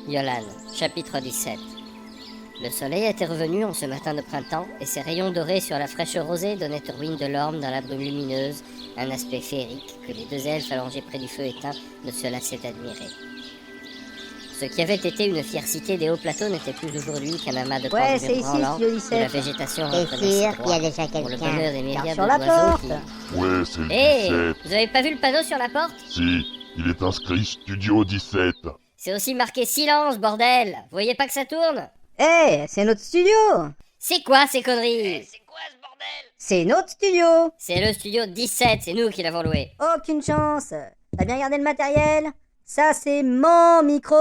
Yolan, chapitre 17. Le soleil était revenu en ce matin de printemps, et ses rayons dorés sur la fraîche rosée donnaient aux ruines de l'orme dans la brume lumineuse un aspect féerique que les deux elfes allongés près du feu éteint ne se lassaient d'admirer. Ce qui avait été une fière cité des hauts plateaux n'était plus aujourd'hui qu'un amas de plantes c'est ici, branlants studio où 17. la végétation T'es reprenait ses sûr qu'il y a droits déjà pour le quelqu'un? bonheur des myriades sur la d'oiseaux porte. qui... Ouais, c'est le Hé 17. Vous avez pas vu le panneau sur la porte? Si, il est inscrit Studio 17. C'est aussi marqué silence, bordel! Vous voyez pas que ça tourne? C'est notre studio. C'est quoi ces conneries? C'est notre studio. C'est le studio 17, c'est nous qui l'avons loué. Aucune chance. T'as bien gardé le matériel? Ça, c'est mon micro.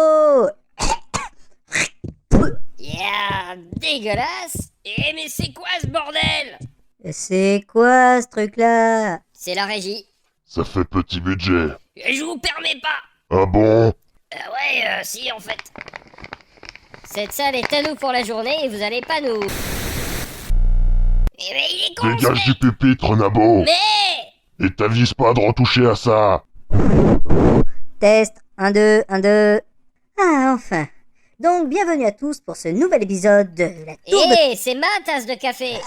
Yeah, dégueulasse! Mais c'est quoi ce bordel? C'est quoi ce truc-là? C'est la régie. Ça fait petit budget. Je vous permets pas! Ah bon? Si en fait. Cette salle est à nous pour la journée et vous allez pas nous... Mais il est con ce Dégage du mec. pupitre, Nabo. Mais... Et t'avises pas de retoucher à ça. Test, 1, 2, 1, 2. Ah, enfin. Donc, bienvenue à tous pour ce nouvel épisode de la Tour de... C'est ma tasse de café!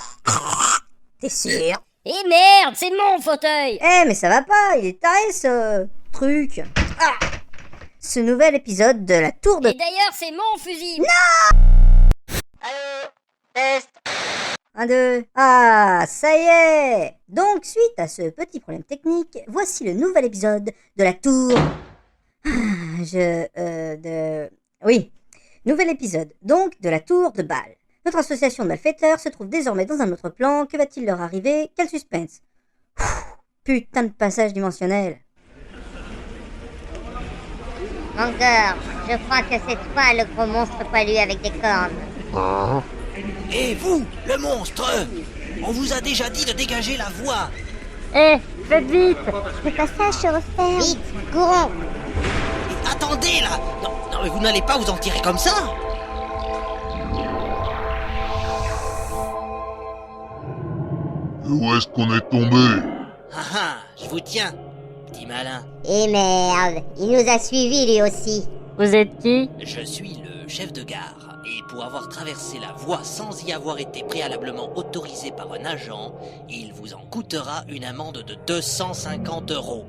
T'es sûr? Merde, c'est mon fauteuil! Mais ça va pas, il est taré ce truc. Ce nouvel épisode de la Tour de... Et d'ailleurs, c'est mon fusil! 1, 2. Ah, ça y est. Donc, suite à ce petit problème technique, voici le nouvel épisode de la Tour... Oui, nouvel épisode, donc, de la Tour de Bâle. Notre association de malfaiteurs se trouve désormais dans un autre plan. Que va-t-il leur arriver? Quel suspense. Putain de passage dimensionnel. Encore, je crois que c'est toi le gros monstre poilu avec des cornes. Hein? Et vous, le monstre! On vous a déjà dit de dégager la voie! Faites vite! Le passage se referme. Vite, courons. Et attendez là! Non, mais vous n'allez pas vous en tirer comme ça! Où est-ce qu'on est tombé? Ah, je vous tiens, petit malin. Et merde, il nous a suivis lui aussi. Vous êtes qui? Je suis le chef de gare, et pour avoir traversé la voie sans y avoir été préalablement autorisé par un agent, il vous en coûtera une amende de 250 €.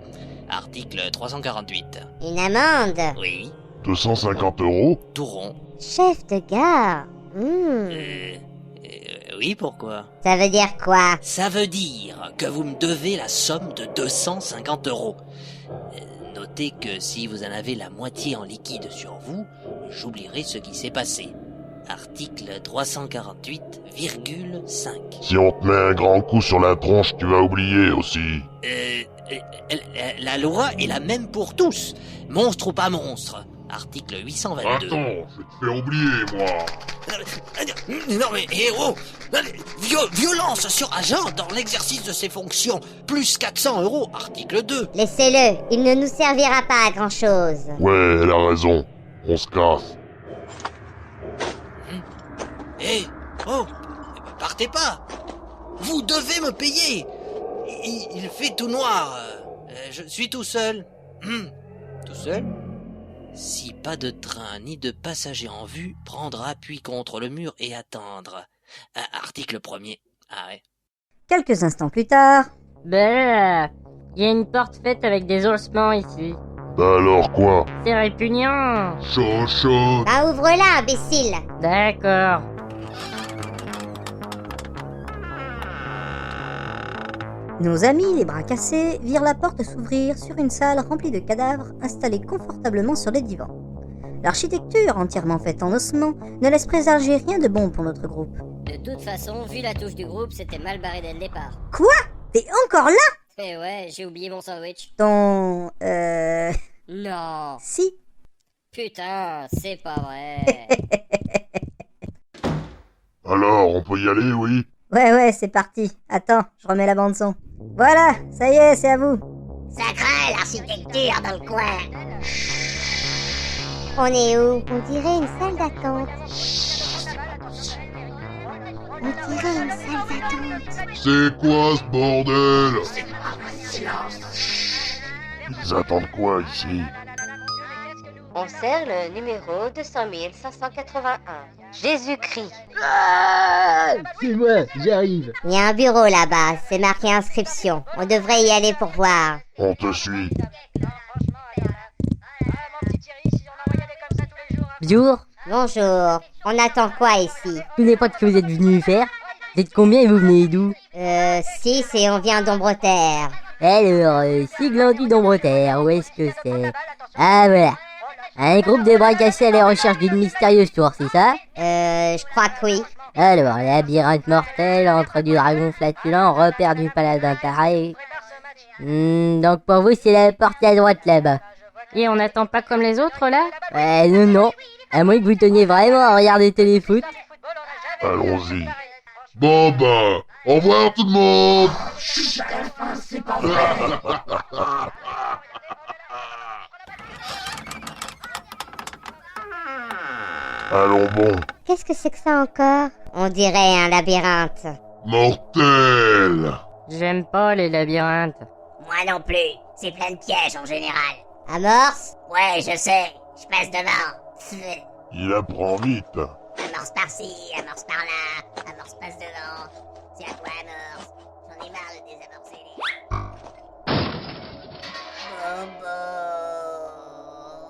Article 348. Une amende. Oui, 250 €? tout rond. Chef de gare. Oui, pourquoi? Ça veut dire quoi? Ça veut dire que vous me devez la somme de 250 €. Notez que si vous en avez la moitié en liquide sur vous, j'oublierai ce qui s'est passé. Article 348,5. Si on te met un grand coup sur la tronche, tu vas oublier aussi. La loi est la même pour tous. Monstre ou pas monstre. Article 822. Attends, je vais te faire oublier, moi. Non mais héros, violence sur agent dans l'exercice de ses fonctions, plus 400 €, article 2. Laissez-le, il ne nous servira pas à grand-chose. Ouais, elle a raison. On se casse. Partez pas. Vous devez me payer. Il fait tout noir. Je suis tout seul. Tout seul? Si pas de train ni de passagers en vue, prendre appui contre le mur et attendre. Article 1er. Ah ouais. Quelques instants plus tard... Il y a une porte faite avec des ossements ici. Bah alors quoi? C'est répugnant. Chaud. Bah ouvre-la, imbécile. D'accord. Nos amis, les bras cassés, virent la porte s'ouvrir sur une salle remplie de cadavres installés confortablement sur des divans. L'architecture, entièrement faite en ossements, ne laisse présager rien de bon pour notre groupe. De toute façon, vu la touche du groupe, c'était mal barré dès le départ. Quoi? T'es encore là? Ouais, j'ai oublié mon sandwich. Ton... Non. Si. Putain, c'est pas vrai. Alors, on peut y aller, oui? Ouais, c'est parti. Attends, je remets la bande son. Voilà, ça y est, c'est à vous. Ça craint l'architecture dans le coin. On est où? On dirait une salle d'attente. On dirait une salle d'attente. C'est quoi ce bordel? Ils attendent quoi ici? On sert le numéro 200 581. Jésus-Christ. C'est moi, j'arrive. Il y a un bureau là-bas, c'est marqué inscription. On devrait y aller pour voir. On te suit. Bonjour, Bonjour. On attend quoi ici? je ne sais pas ce que vous êtes venu faire. Vous êtes combien et vous venez d'où? 6 et on vient d'Ombreterre. Alors, Siglandu d'Ombreterre, où est-ce que c'est? Ah voilà. Un groupe de bras cassés à la recherche d'une mystérieuse tour, c'est ça? Je crois que oui. Alors, labyrinthe mortel, entre du dragon flatulent, repère du paladin taré. Donc pour vous, c'est la porte à droite là-bas. Et on n'attend pas comme les autres là? Non. À moins que vous teniez vraiment à regarder téléfoot. Allons-y. Bon bah, au revoir tout le monde. Allons bon. Qu'est-ce que c'est que ça encore? On dirait un labyrinthe. Mortel. J'aime pas les labyrinthes. Moi non plus. C'est plein de pièges en général. Amorce? Ouais, je sais. Je passe devant. Il apprend vite. Amorce par-ci, amorce par-là. Amorce passe devant. C'est à toi, amorce. J'en ai marre de désamorcer les...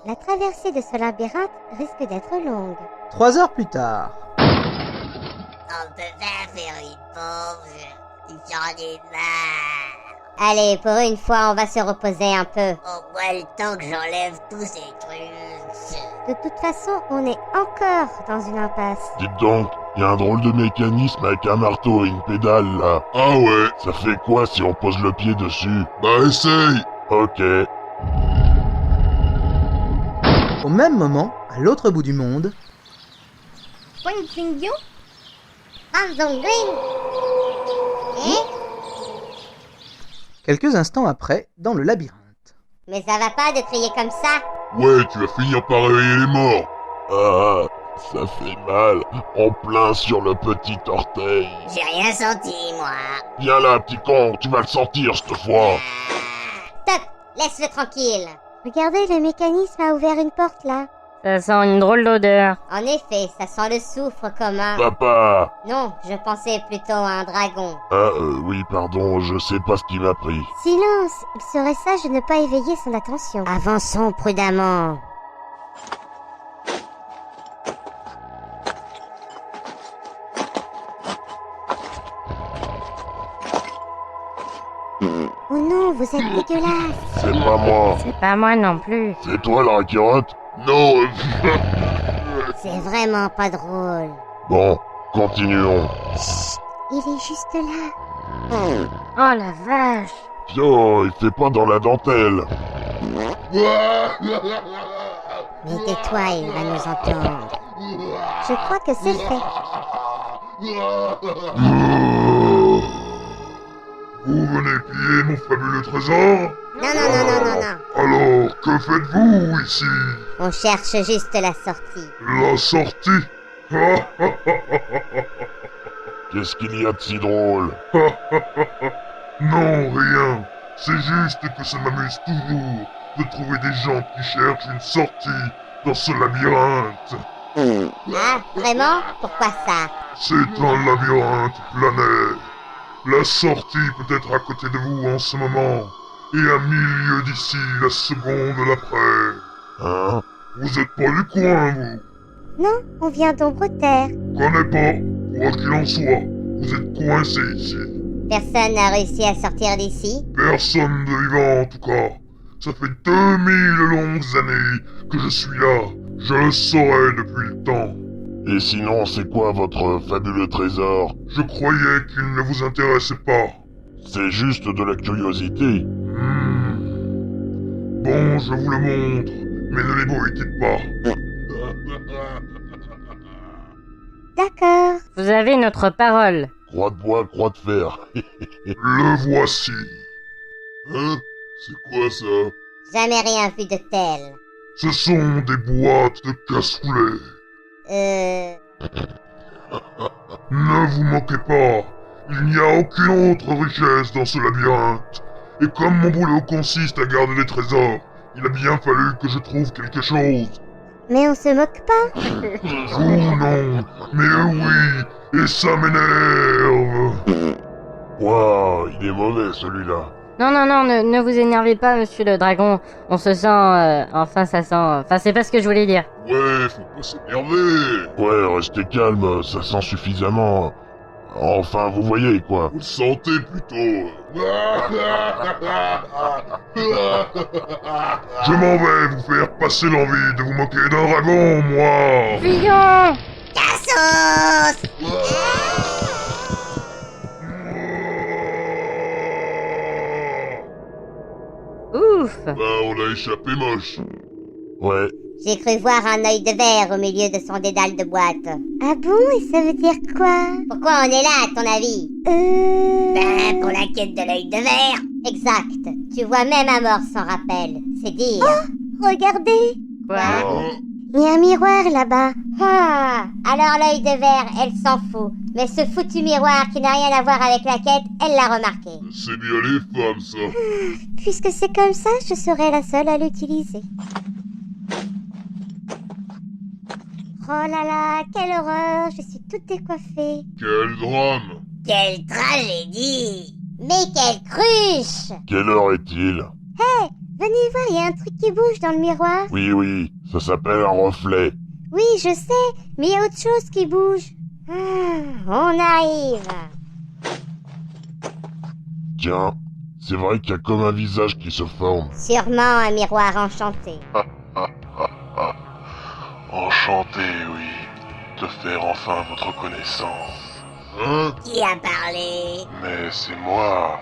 La traversée de ce labyrinthe risque d'être longue. 3 heures plus tard. On peut pas faire une pause. J'en ai marre. Allez, pour une fois, on va se reposer un peu. Au moins le temps que j'enlève tous ces trucs. De toute façon, on est encore dans une impasse. Dites donc, il y a un drôle de mécanisme avec un marteau et une pédale là. Ah ouais. Ça fait quoi si on pose le pied dessus? Bah essaye. Ok. Au même moment, à l'autre bout du monde, quelques instants après, dans le labyrinthe. Mais ça va pas de crier comme ça. Ouais, tu vas finir par réveiller les morts. Ah, ça fait mal. En plein sur le petit orteil. J'ai rien senti, moi. Viens là, petit con, tu vas le sentir cette fois. Stop, laisse-le tranquille. Regardez, le mécanisme a ouvert une porte là. Ça sent une drôle d'odeur. En effet, ça sent le soufre commun. Papa. Non, je pensais plutôt à un dragon. Ah, oui, pardon, je sais pas ce qui m'a pris. Silence, il serait sage de ne pas éveiller son attention. Avançons prudemment. Oh non, vous êtes dégueulasse. C'est pas moi. C'est pas moi non plus. C'est toi la raquerotte? Non. C'est vraiment pas drôle. Bon, continuons. Il est juste là. Oh la vache. Pio, il fait pas dans la dentelle. Mais tais-toi, il va nous entendre. Je crois que c'est fait. Vous venez piller mon fabuleux trésor? Non. Alors, que faites-vous ici? On cherche juste la sortie. La sortie? Qu'est-ce qu'il y a de si drôle? Non, rien. C'est juste que ça m'amuse toujours de trouver des gens qui cherchent une sortie dans ce labyrinthe. Ah, vraiment? Pourquoi ça? C'est un labyrinthe planétaire. La sortie peut être à côté de vous en ce moment, et à 1000 lieues d'ici la seconde d'après. Hein? Vous êtes pas du coin, vous? Non, on vient d'Ombreterre. Connais pas. Quoi qu'il en soit, vous êtes coincés ici. Personne n'a réussi à sortir d'ici. Personne de vivant en tout cas. Ça fait 2000 longues années que je suis là. Je le saurais depuis le temps. Et sinon, c'est quoi votre fabuleux trésor? Je croyais qu'il ne vous intéressait pas. C'est juste de la curiosité. Bon, je vous le montre, mais ne l'éboïtez pas. D'accord. Vous avez notre parole. Croix de bois, croix de fer. Le voici. Hein? C'est quoi ça? Jamais rien vu de tel. Ce sont des boîtes de cassoulet. Ne vous moquez pas. Il n'y a aucune autre richesse dans ce labyrinthe. Et comme mon boulot consiste à garder les trésors, Il a bien fallu que je trouve quelque chose. Mais on se moque pas. Vous non, mais eux oui, et ça m'énerve. Waouh, il est mauvais celui-là. Non, ne vous énervez pas, monsieur le dragon. On se sent... enfin, ça sent... Enfin, c'est pas ce que je voulais dire. Ouais, faut pas s'énerver. Ouais, restez calme, ça sent suffisamment. Enfin, vous voyez quoi. Vous le sentez plutôt. Je m'en vais vous faire passer l'envie de vous moquer d'un dragon, moi. Fuyons! Cassos! Ouf! Bah, on a échappé moche. Ouais. J'ai cru voir un œil de verre au milieu de son dédale de boîte. Ah bon? Et ça veut dire quoi? Pourquoi on est là, à ton avis? Ben, pour la quête de l'œil de verre. Exact. Tu vois, même un mort s'en rappelle. C'est dire. Oh, regardez. Quoi? Il y a un miroir là-bas. Ah, alors l'œil de verre, elle s'en fout. Mais ce foutu miroir qui n'a rien à voir avec la quête, elle l'a remarqué. C'est bien les femmes, ça. Puisque c'est comme ça, je serai la seule à l'utiliser. Oh là là, quelle horreur, je suis toute décoiffée. Quel drame. Quelle tragédie. Mais quelle cruche. Quelle heure est-il? Venez voir, il y a un truc qui bouge dans le miroir. Oui, ça s'appelle un reflet. Oui, je sais, mais il y a autre chose qui bouge. On arrive. Tiens, c'est vrai qu'il y a comme un visage qui se forme. Sûrement un miroir enchanté. Enchanté, oui, de faire enfin votre connaissance. Hein? Qui a parlé? Mais c'est moi.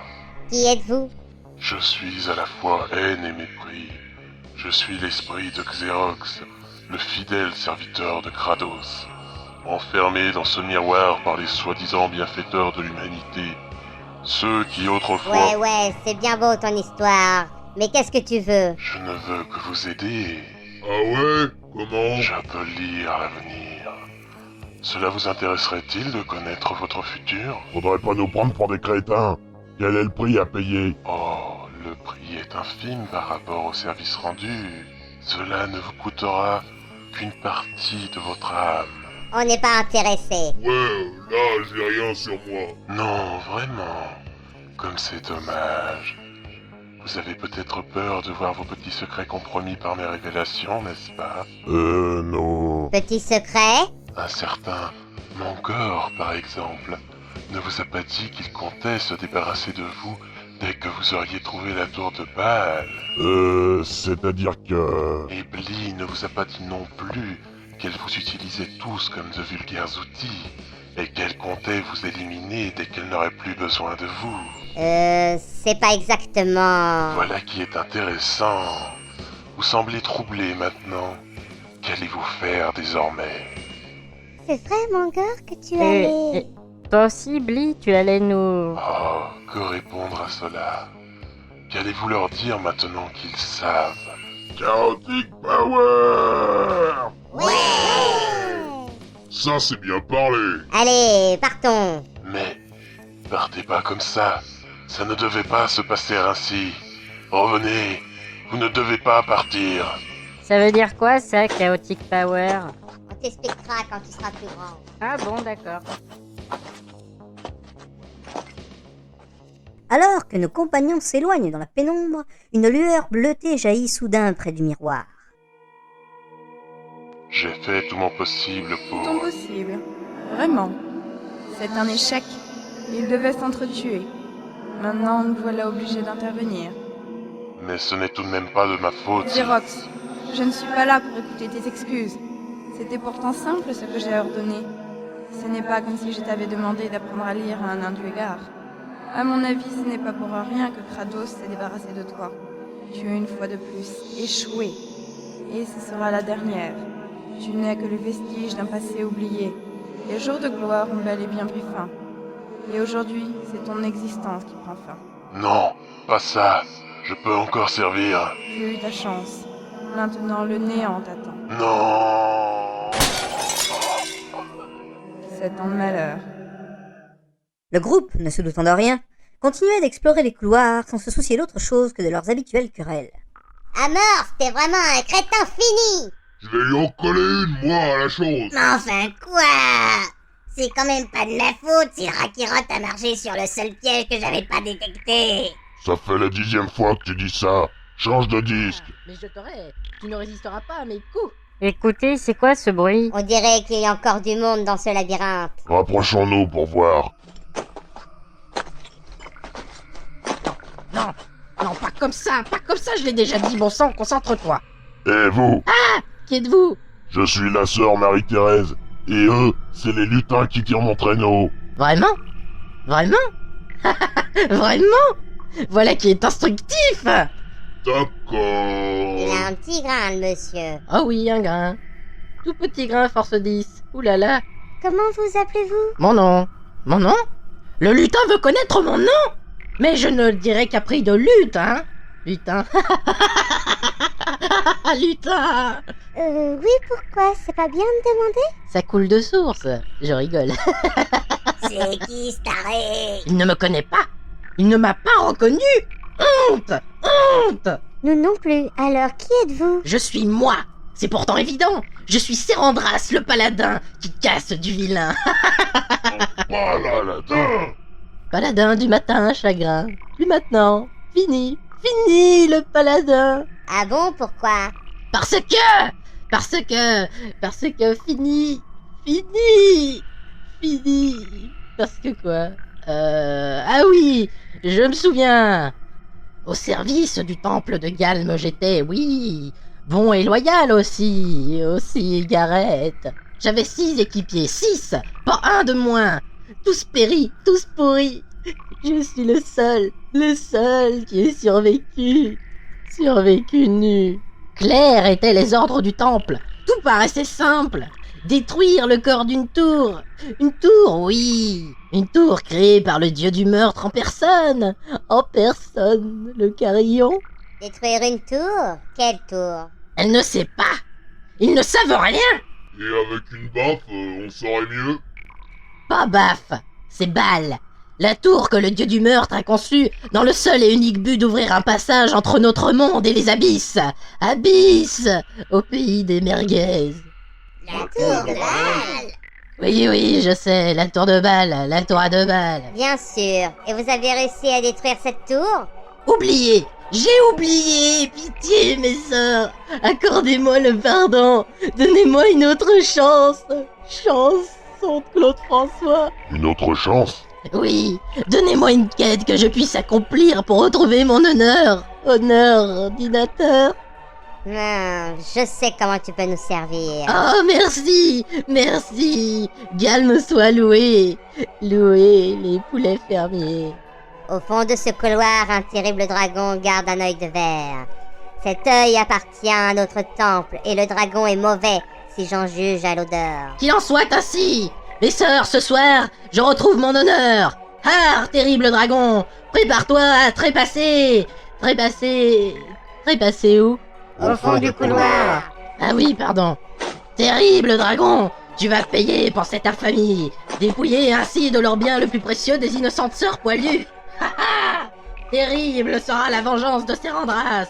Qui êtes-vous? Je suis à la fois haine et mépris. Je suis l'esprit de Xerox, le fidèle serviteur de Kratos. Enfermé dans ce miroir par les soi-disant bienfaiteurs de l'humanité. Ceux qui autrefois... Ouais, c'est bien beau ton histoire. Mais qu'est-ce que tu veux? Je ne veux que vous aider. Ah ouais? Comment? Je peux lire l'avenir. Cela vous intéresserait-il de connaître votre futur? Faudrait pas nous prendre pour des crétins. Quel est le prix à payer? Oh, le prix est infime par rapport au service rendu. Cela ne vous coûtera qu'une partie de votre âme. On n'est pas intéressé. Ouais, là, j'ai rien sur moi. Non, vraiment. Comme c'est dommage. Vous avez peut-être peur de voir vos petits secrets compromis par mes révélations, n'est-ce pas? Non. Petit secret? Un certain Mangor, par exemple, ne vous a pas dit qu'il comptait se débarrasser de vous dès que vous auriez trouvé la tour de Baal? C'est-à-dire que... Et Bly ne vous a pas dit non plus qu'elle vous utilisait tous comme de vulgaires outils, et qu'elle comptait vous éliminer dès qu'elle n'aurait plus besoin de vous. C'est pas exactement... Voilà qui est intéressant. Vous semblez troublé maintenant. Qu'allez-vous faire désormais? C'est vrai, Mangor, que tu allais... Et toi aussi, Bly, tu allais nous... Oh, que répondre à cela? Qu'allez-vous leur dire maintenant qu'ils savent? Chaotic Power! Ouais! Ça, c'est bien parlé. Allez, partons. Mais, partez pas comme ça. Ça ne devait pas se passer ainsi. Revenez, vous ne devez pas partir. Ça veut dire quoi, ça, Chaotic Power? On t'expliquera quand tu seras plus grand. Ah bon, d'accord. Alors que nos compagnons s'éloignent dans la pénombre, une lueur bleutée jaillit soudain près du miroir. J'ai fait tout mon possible pour... Ton possible. Vraiment. C'est un échec. Ils devaient s'entretuer. Maintenant, nous voilà obligés d'intervenir. Mais ce n'est tout de même pas de ma faute. Xerox, je ne suis pas là pour écouter tes excuses. C'était pourtant simple ce que j'ai ordonné. Ce n'est pas comme si je t'avais demandé d'apprendre à lire à un nain du égard. À mon avis, ce n'est pas pour rien que Kratos s'est débarrassé de toi. Tu as une fois de plus échoué. Et ce sera la dernière. Tu n'es que le vestige d'un passé oublié. Les jours de gloire ont bel et bien pris fin. Et aujourd'hui, c'est ton existence qui prend fin. Non, pas ça. Je peux encore servir. Tu as eu ta chance. Maintenant, le néant t'attend. Non. C'est ton malheur. Le groupe, ne se doutant de rien, continuait d'explorer les couloirs sans se soucier d'autre chose que de leurs habituelles querelles. Amorce, t'es vraiment un crétin fini. Je vais lui en coller une, moi, à la chose. Mais enfin quoi? C'est quand même pas de ma faute si le Rakirotte a marché sur le seul piège que j'avais pas détecté. Ça fait la 10e fois que tu dis ça. Change de disque. Mais je t'aurai, tu ne résisteras pas à mes coups. Écoutez, c'est quoi ce bruit? On dirait qu'il y a encore du monde dans ce labyrinthe. Rapprochons-nous pour voir. Non, non, pas comme ça, je l'ai déjà dit, bon sang, concentre-toi. Et vous? Qui êtes-vous? Je suis la sœur Marie-Thérèse. Et eux, c'est les lutins qui tirent mon traîneau. Vraiment? Vraiment? Vraiment? Voilà qui est instructif! D'accord. Il a un petit grain, le monsieur. Oh oui, un grain. Tout petit grain, force 10. Ouh là là. Comment vous appelez-vous? Mon nom. Mon nom? Le lutin veut connaître mon nom? Mais je ne le dirai qu'à prix de lutte, hein? Lutin. Lutin. Oui, pourquoi? C'est pas bien de demander? Ça coule de source. Je rigole. C'est qui, ce taré? Il ne me connaît pas. Il ne m'a pas reconnu. Honte! Honte! Nous non plus. Alors, qui êtes-vous? Je suis moi. C'est pourtant évident. Je suis Sérandras, le paladin, qui casse du vilain. Paladin. Paladin du matin, chagrin. Plus maintenant. Fini. Fini, le paladin. Ah bon, pourquoi? Parce que, fini. Parce que quoi? Ah oui, je me souviens. Au service du temple de Galme j'étais, oui. Bon et loyal aussi Gareth. J'avais 6 équipiers, 6, pas un de moins. Tous péris, tous pourris. Je suis le seul qui ait survécu nu. Clairs étaient les ordres du temple. Tout paraissait simple. Détruire le corps d'une tour. Une tour, oui. Une tour créée par le dieu du meurtre en personne. Le carillon. Détruire une tour? Quelle tour? Elle ne sait pas. Ils ne savent rien. Et avec une baffe, on saurait mieux. Pas baffe, c'est balle. La tour que le dieu du meurtre a conçue dans le seul et unique but d'ouvrir un passage entre notre monde et les abysses. Abysses, au pays des merguez. La tour de Bâle? Oui, je sais, la tour de Bâle, la tour à 2 balles. Bien sûr. Et vous avez réussi à détruire cette tour? Oublié, j'ai oublié, pitié mes sœurs. Accordez-moi le pardon, donnez-moi une autre chance. Chance, Saint Claude François. Une autre chance? Oui, donnez-moi une quête que je puisse accomplir pour retrouver mon honneur. Honneur, ordinateur. Je sais comment tu peux nous servir. Oh, merci. Galme soit loué. Loué les poulets fermiers. Au fond de ce couloir, un terrible dragon garde un œil de verre. Cet œil appartient à notre temple, et le dragon est mauvais, si j'en juge à l'odeur. Qu'il en soit ainsi. Mes sœurs, ce soir, je retrouve mon honneur. Ah, terrible dragon, prépare-toi à trépasser. Trépasser où? Au fond du couloir. Ah oui, pardon. Terrible dragon, tu vas payer pour cette infamie. Dépouiller ainsi de leur bien le plus précieux des innocentes sœurs poilues. Terrible sera la vengeance de Sérandras.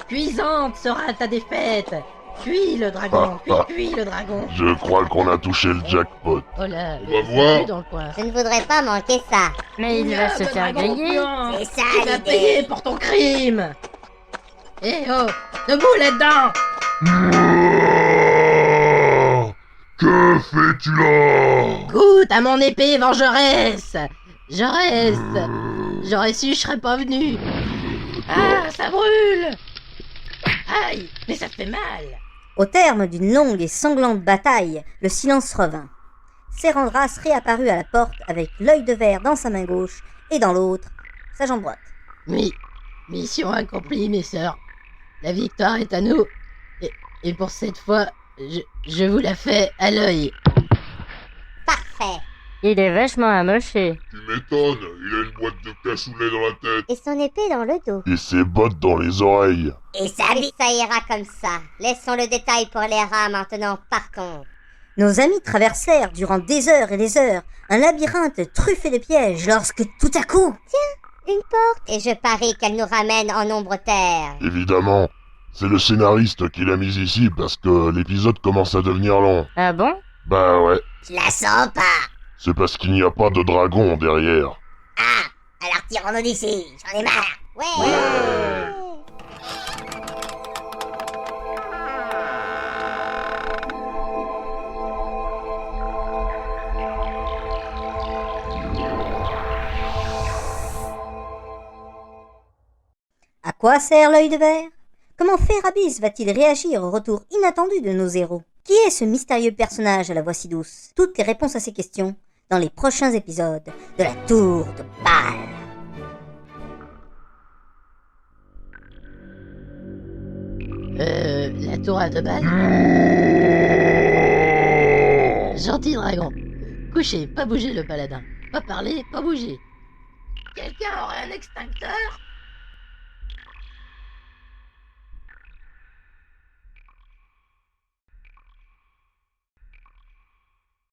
Cuisante sera ta défaite. Cuis le dragon, cuis le dragon. Je crois qu'on a touché le jackpot. Oh là, On va voir. dans le coin. Je ne voudrais pas manquer ça. Mais il va se faire griller. C'est ça Tu vas l'idée. payer pour ton crime. Eh oh, debout là-dedans. Que fais-tu là? Goûte à mon épée vengeresse. J'aurais su, je serais pas venu. Ah, ça brûle. Aïe, mais ça fait mal. Au terme d'une longue et sanglante bataille, le silence revint. Sérandras réapparut à la porte avec l'œil de verre dans sa main gauche et dans l'autre, sa jambe droite. Mission accomplie, mes sœurs. La victoire est à nous. Et pour cette fois, je vous la fais à l'œil. Parfait. Il est vachement amoché. Tu m'étonnes, il a une boîte de cassoulet dans la tête. Et son épée dans le dos. Et ses bottes dans les oreilles. Et ça ira comme ça. Laissons le détail pour les rats maintenant, partons. Nos amis traversèrent durant des heures et des heures un labyrinthe truffé de pièges lorsque tout à coup... Une porte. Et je parie qu'elle nous ramène en ombre terre. Évidemment. C'est le scénariste qui l'a mise ici parce que l'épisode commence à devenir long. Ah bon? Bah ouais, Je la sens pas. c'est parce qu'il n'y a pas de dragon derrière. Ah, alors tirons-nous d'ici, j'en ai marre. Ouais. À quoi sert l'œil de verre? Comment Ferabis va-t-il réagir au retour inattendu de nos héros? Qui est ce mystérieux personnage à la voix si douce? Toutes les réponses à ces questions dans les prochains épisodes de la Tour de Bâle. La tour à 2 balles. Gentil dragon. Couchez, pas bouger le paladin. Pas parler, pas bouger. Quelqu'un aurait un extincteur?